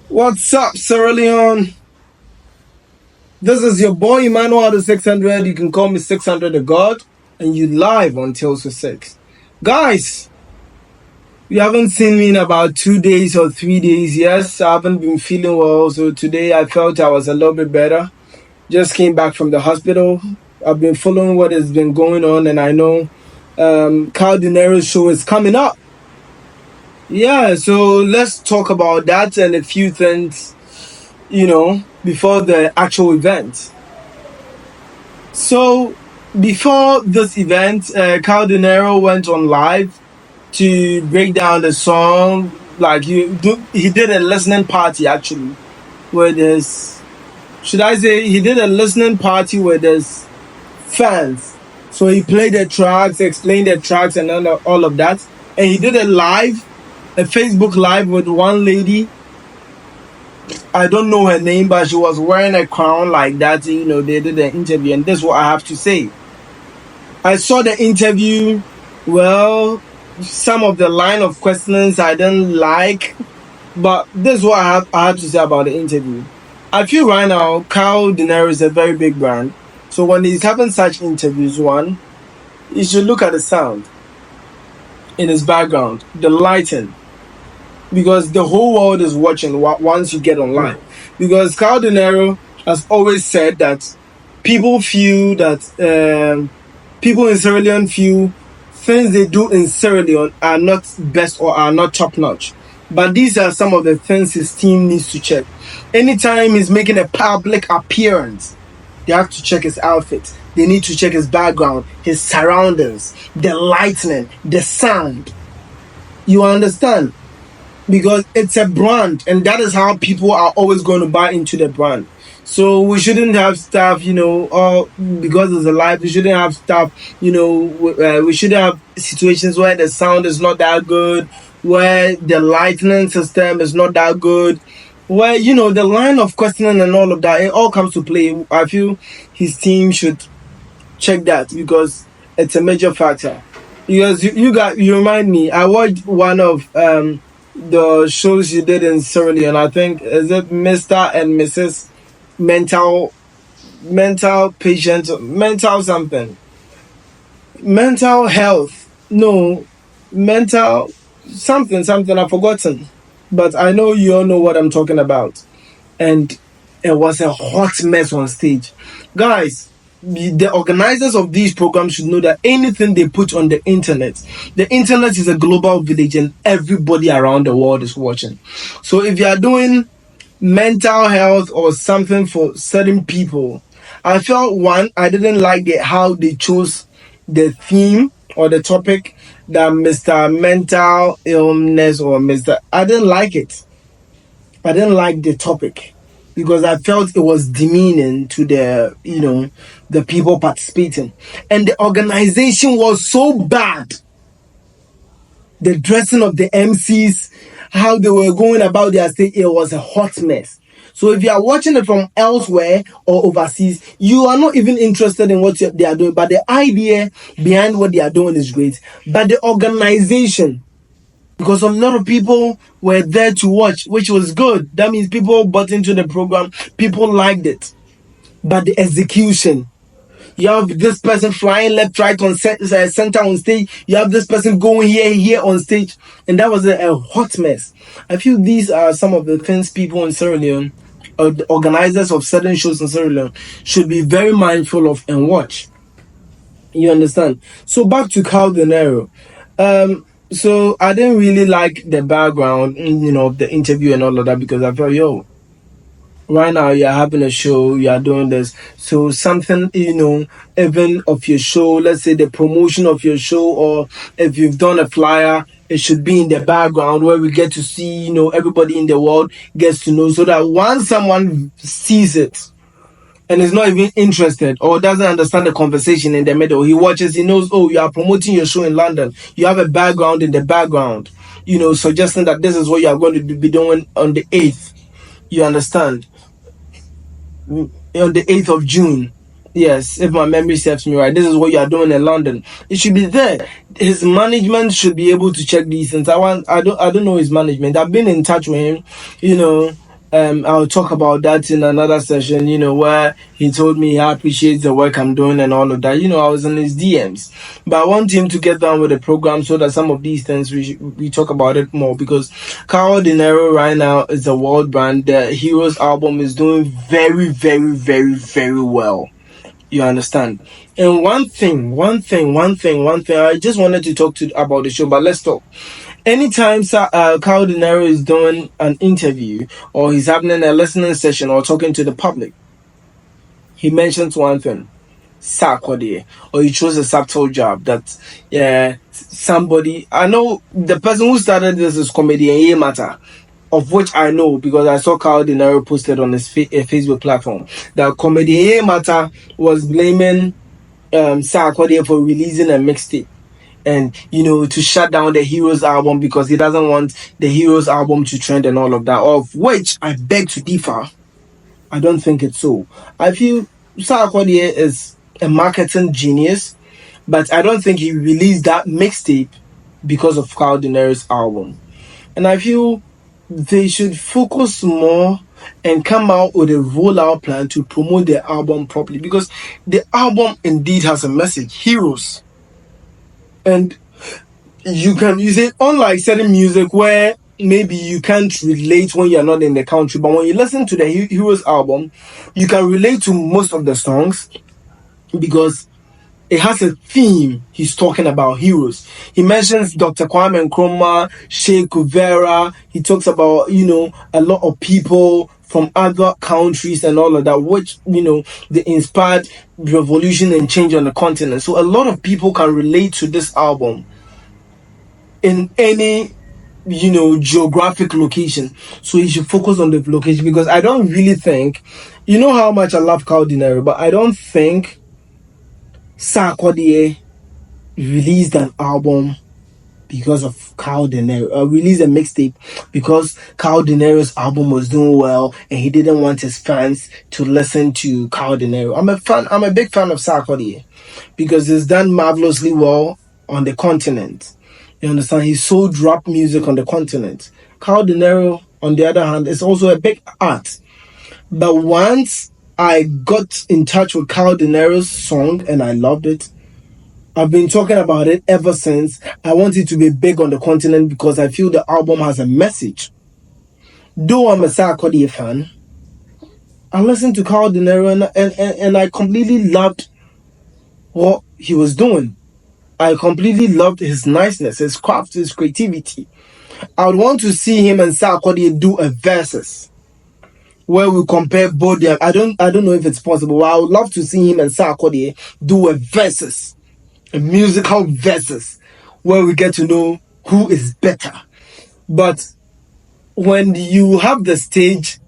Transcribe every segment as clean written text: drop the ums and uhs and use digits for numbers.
What's up, Sierra Leone? This is your boy Emmanuel the 600. You can call me 600 the God, and you live on Tales for 6. Guys, you haven't seen me in about 2 days or 3 days. Yes, I haven't been feeling well, so today I felt I was a little bit better. Just came back from the hospital. I've been following what has been going on, and I know Kao Denero's show is coming up. Yeah, so let's talk about that and a few things, before the actual event. So before this event, Kao Denero went on live to break down the song. Like he did a listening party actually, where there's, should I say, he did a listening party where there's fans. So he played the tracks, explained the tracks, and all of that. And he did a Facebook live with one lady. I don't know her name, but she was wearing a crown like that. They did an interview, and this is what I have to say. I saw the interview. Well, some of the line of questions I didn't like, but this is what I have to say about the interview. I feel right now, Kao Denero is a very big brand. So when he's having such interviews, one, you should look at the sound in his background, the lighting, because the whole world is watching once you get online. Because Kao Denero has always said that people feel that people in Sierra Leone feel things they do in Sierra Leone are not best or are not top notch. But these are some of the things his team needs to check. Anytime he's making a public appearance, they have to check his outfit. They need to check his background, his surroundings, the lighting, the sound. You understand? Because it's a brand, and that is how people are always going to buy into the brand. So we shouldn't have stuff, or because it's a live, we shouldn't have stuff, we shouldn't have situations where the sound is not that good, where the lighting system is not that good, where, the line of questioning and all of that, it all comes to play. I feel his team should check that because it's a major factor. Because you remind me, I watched one of the shows you did in Sierra Leone. I think is it Mr. and Mrs. Mental patient, mental something, mental health. No, mental something. I've forgotten, but I know you all know what I'm talking about. And it was a hot mess on stage, guys. The organizers of these programs should know that anything they put on the internet is a global village and everybody around the world is watching. So if you are doing mental health or something for certain people, I felt one, I didn't like how they chose the theme or the topic, that Mr. Mental Illness or Mr. I didn't like it. I didn't like the topic because I felt it was demeaning to the people participating. And the organization was so bad. The dressing of the MCs, how they were going about their stage, it was a hot mess. So if you are watching it from elsewhere or overseas, you are not even interested in what they are doing. But the idea behind what they are doing is great. But the organization, because a lot of people were there to watch, which was good. That means people bought into the program. People liked it. But the execution, you have this person flying left, right, on center on stage. You have this person going here on stage. And that was a hot mess. I feel these are some of the things people in Sierra Leone, or the organizers of certain shows in Sierra Leone, should be very mindful of and watch. You understand? So back to Kao Denero. So I didn't really like the background, of the interview and all of that, because I felt, right now you're having a show, you're doing this. So something, even of your show, let's say the promotion of your show, or if you've done a flyer, it should be in the background where we get to see, everybody in the world gets to know, so that once someone sees it, and is not even interested or doesn't understand the conversation in the middle, he watches, he knows, oh, you are promoting your show in London. You have a background in the background, suggesting that this is what you are going to be doing on the 8th. You understand? On the 8th of June. Yes, if my memory serves me right, this is what you are doing in London. It should be there. His management should be able to check these things. I don't know his management. I've been in touch with him, I'll talk about that in another session, where he told me he appreciates the work I'm doing and all of that. I was in his DMs. But I want him to get down with the program so that some of these things we talk about it more, because Kao Denero right now is a world brand. The Heroes album is doing very, very, very, very well. You understand? And one thing, I just wanted to talk to about the show, but let's talk. Anytime Kao Denero is doing an interview or he's having a listening session or talking to the public, he mentions one thing: Sarkodie, or he chose a subtle job that somebody. I know the person who started this is comedian Yemata, of which I know because I saw Kao Denero posted on his Facebook platform that comedian Yemata was blaming Sarkodie for releasing a mixtape, and to shut down the Heroes album because he doesn't want the Heroes album to trend and all of that, of which I beg to differ. I don't think it's so. I feel Sarkodie is a marketing genius, but I don't think he released that mixtape because of Kao Denero's album. And I feel they should focus more and come out with a rollout plan to promote the album properly, because the album indeed has a message: Heroes. And you can use it, unlike certain music where maybe you can't relate when you're not in the country, but when you listen to the Heroes album, you can relate to most of the songs because it has a theme. He's talking about heroes. He mentions Dr. Kwame Nkrumah, Che Guevara. He talks about, a lot of people from other countries and all of that, which, they inspired revolution and change on the continent. So a lot of people can relate to this album in any geographic location. So you should focus on the location, because I don't really think, how much I love Kao Denero, but I don't think Sarkodie released an album because of Kao Denero, released a mixtape because Kao Denero's album was doing well and he didn't want his fans to listen to Kao Denero. I'm a big fan of Sarkodie because he's done marvelously well on the continent. You understand? He sold rap music on the continent. Kao Denero, on the other hand, is also a big art. But once I got in touch with Kao Denero's song and I loved it, I've been talking about it ever since. I want it to be big on the continent because I feel the album has a message. Though I'm a Sarkodie fan, I listened to Kao Denero and I completely loved what he was doing. I completely loved his niceness, his craft, his creativity. I would want to see him and Sarkodie do a versus where we compare both them. I don't know if it's possible, but I would love to see him and Sarkodie do a versus, a musical versus, where we get to know who is better. But when you have the stage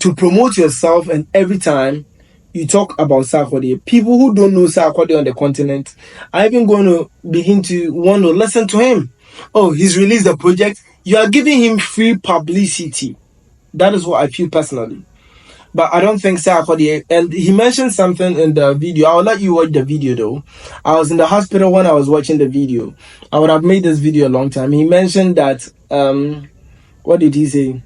to promote yourself and every time you talk about Sarkodie, people who don't know Sarkodie on the continent are even going to begin to want to listen to him. Oh, he's released a project. You are giving him free publicity. That is what I feel personally. But I don't think Sarkodie, and he mentioned something in the video. I'll let you watch the video though. I was in the hospital when I was watching the video. I would have made this video a long time. He mentioned that, what did he say?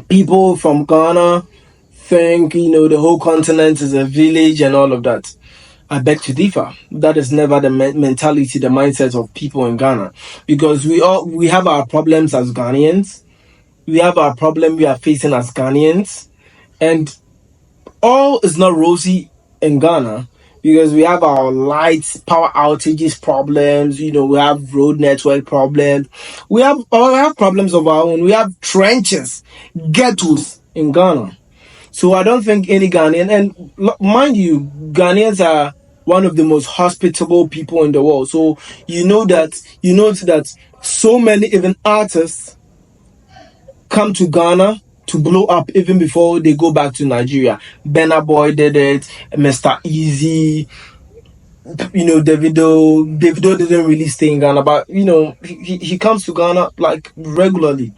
People from Ghana think, the whole continent is a village and all of that. I beg to differ. That is never the mentality, the mindset of people in Ghana. Because we have our problems as Ghanaians. We have our problem we are facing as Ghanaians. And all is not rosy in Ghana, because we have our lights, power outages problems, we have road network problems. We have problems of our own. We have trenches, ghettos in Ghana. So I don't think any Ghanaian, and mind you, Ghanaians are one of the most hospitable people in the world. So notice that so many even artists come to Ghana to blow up even before they go back to Nigeria. Burna Boy did it, Mr. Easy, Davido didn't really stay in Ghana, but he comes to Ghana like regularly.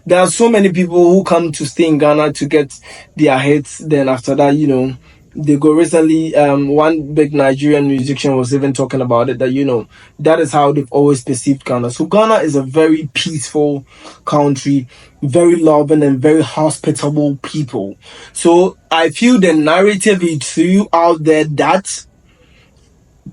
There are so many people who come to stay in Ghana to get their hits. Then after that, They go recently. One big Nigerian musician was even talking about it, that that is how they've always perceived Ghana. So Ghana is a very peaceful country, very loving and very hospitable people. So I feel the narrative he threw out there, that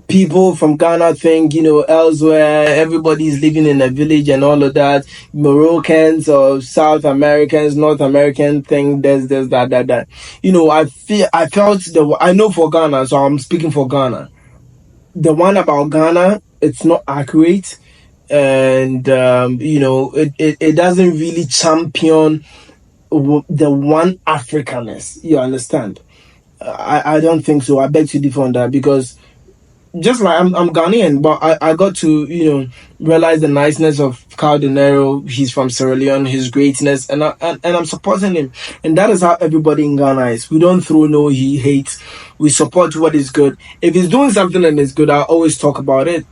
people from Ghana think, elsewhere, everybody's living in a village and all of that. Moroccans or South Americans, North American think this, that. I know for Ghana, so I'm speaking for Ghana. The one about Ghana, it's not accurate. And, it doesn't really champion the one Africanness. You understand? I don't think so. I beg to differ on that, because just like I'm Ghanaian, but I got to realize the niceness of Kao Denero. He's from Sierra Leone, his greatness, and I'm supporting him. And that is how everybody in Ghana is. We don't throw no he hates. We support what is good. If he's doing something and it's good, I always talk about it.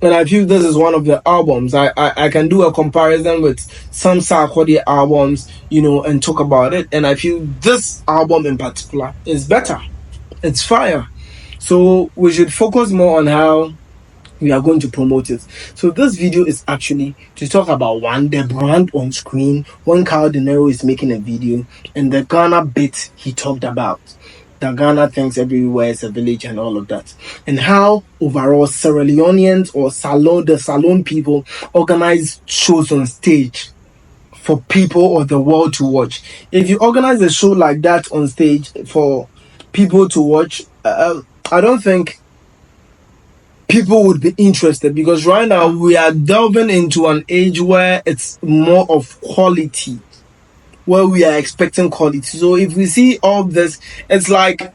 And I feel this is one of the albums. I can do a comparison with some Sarkodie albums, and talk about it. And I feel this album in particular is better. It's fire. So we should focus more on how we are going to promote it. So this video is actually to talk about, one, the brand on screen when Kao Denero is making a video, and the Ghana bit he talked about. The Ghana thinks everywhere is a village and all of that. And how overall Sierra Leoneans or the Salone people organize shows on stage for people or the world to watch. If you organize a show like that on stage for people to watch, I don't think people would be interested, because right now we are delving into an age where it's more of quality, where we are expecting quality. So if we see all this, it's like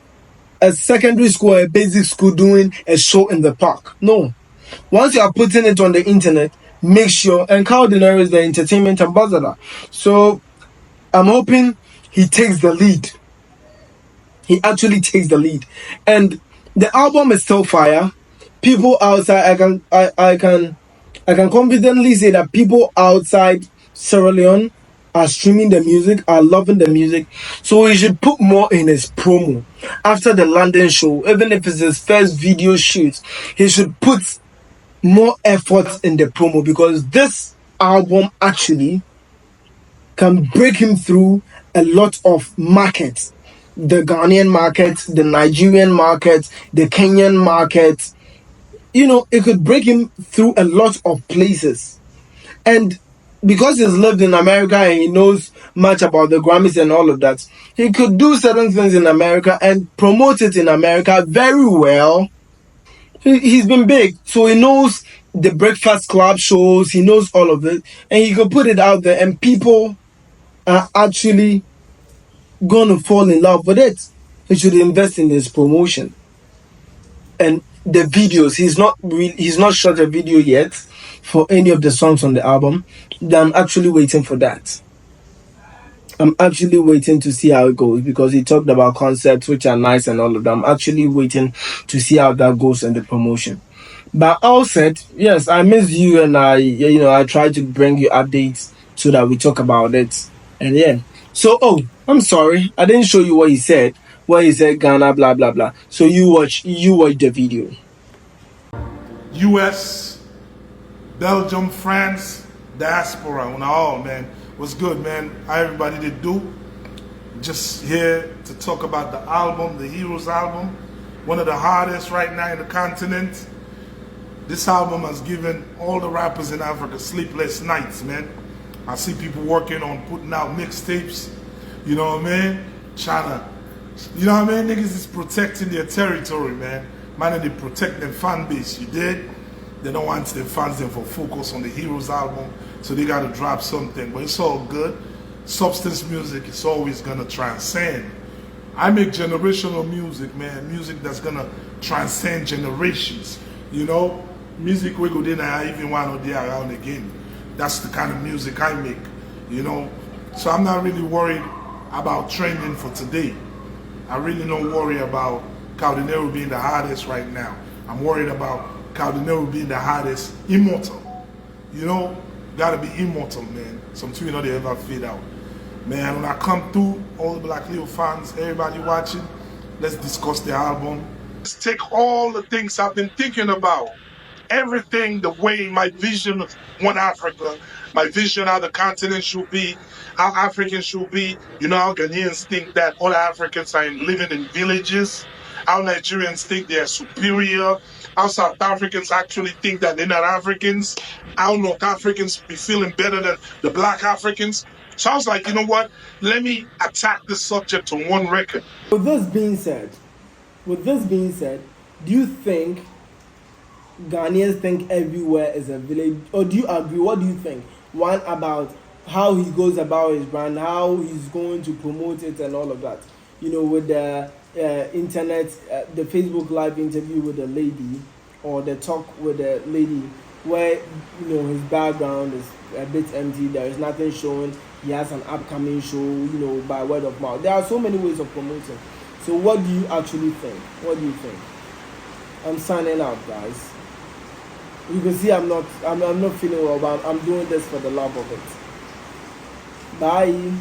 a secondary school, a basic school doing a show in the park. No. Once you are putting it on the internet, make sure, and Kao Denero is the entertainment ambassador. So I'm hoping he takes the lead. He actually takes the lead. And the album is still fire. People outside, I can confidently say that people outside Sierra Leone are streaming the music, are loving the music. So he should put more in his promo. After the London show, even if it's his first video shoot, he should put more effort in the promo, because this album actually can break him through a lot of markets. The Ghanaian market, the Nigerian market, the Kenyan market. It could break him through a lot of places. And because he's lived in America and he knows much about the Grammys and all of that, he could do certain things in America and promote it in America very well. He's been big, so he knows the Breakfast Club shows, he knows all of it, and he could put it out there, and people are actually going to fall in love with it. He should invest in his promotion. And the videos, he's not shot a video yet for any of the songs on the album. I'm actually waiting for that. I'm actually waiting to see how it goes, because he talked about concepts which are nice and all of them. I'm actually waiting to see how that goes in the promotion. But all said, yes, I miss you, and I try to bring you updates so that we talk about it. And yeah. So I'm sorry, I didn't show you what he said. What he said, Ghana, blah blah blah. So you watch the video. US, Belgium, France, diaspora, on all, man. What's good, man? How everybody did do? Just here to talk about the album, the Heroes album. One of the hardest right now in the continent. This album has given all the rappers in Africa sleepless nights, man. I see people working on putting out mixtapes, you know what I mean? You know what I mean? Niggas is protecting their territory, man. Man, they protect their fan base, you did? They don't want their fans them for focus on the Heroes album, so they gotta drop something. But it's all good. Substance music is always gonna transcend. I make generational music, man. Music that's gonna transcend generations. You know? Music we go there I even want to there around again. That's the kind of music I make, you know? So I'm not really worried about trending for today. I really don't worry about Kao Denero being the hottest right now. I'm worried about Kao Denero being the hottest immortal. You know, gotta be immortal, man. Some two, they ever fade out. Man, when I come through, all the Black Leo fans, everybody watching, Let's discuss the album. Let's take all the things I've been thinking about. Everything, the way my vision of one Africa, my vision how the continent should be, how Africans should be. You know how Ghanaians think that all Africans are living in villages, how Nigerians think they are superior, how South Africans actually think that they're not Africans, how North Africans be feeling better than the Black Africans. So I was like, you know what? Let me attack this subject on one record. With this being said, do you think Ghanaians think everywhere is a village, or do you agree? What do you think? One, about how he goes about his brand, how he's going to promote it, and all of that. You know, with the internet, the Facebook Live interview with the lady, or the talk with the lady, where you know his background is a bit empty. There is nothing showing. He has an upcoming show, you know, by word of mouth. There are so many ways of promoting. So, what do you actually think? What do you think? I'm signing out, guys. You can see I'm not feeling well, but I'm doing this for the love of it. Bye.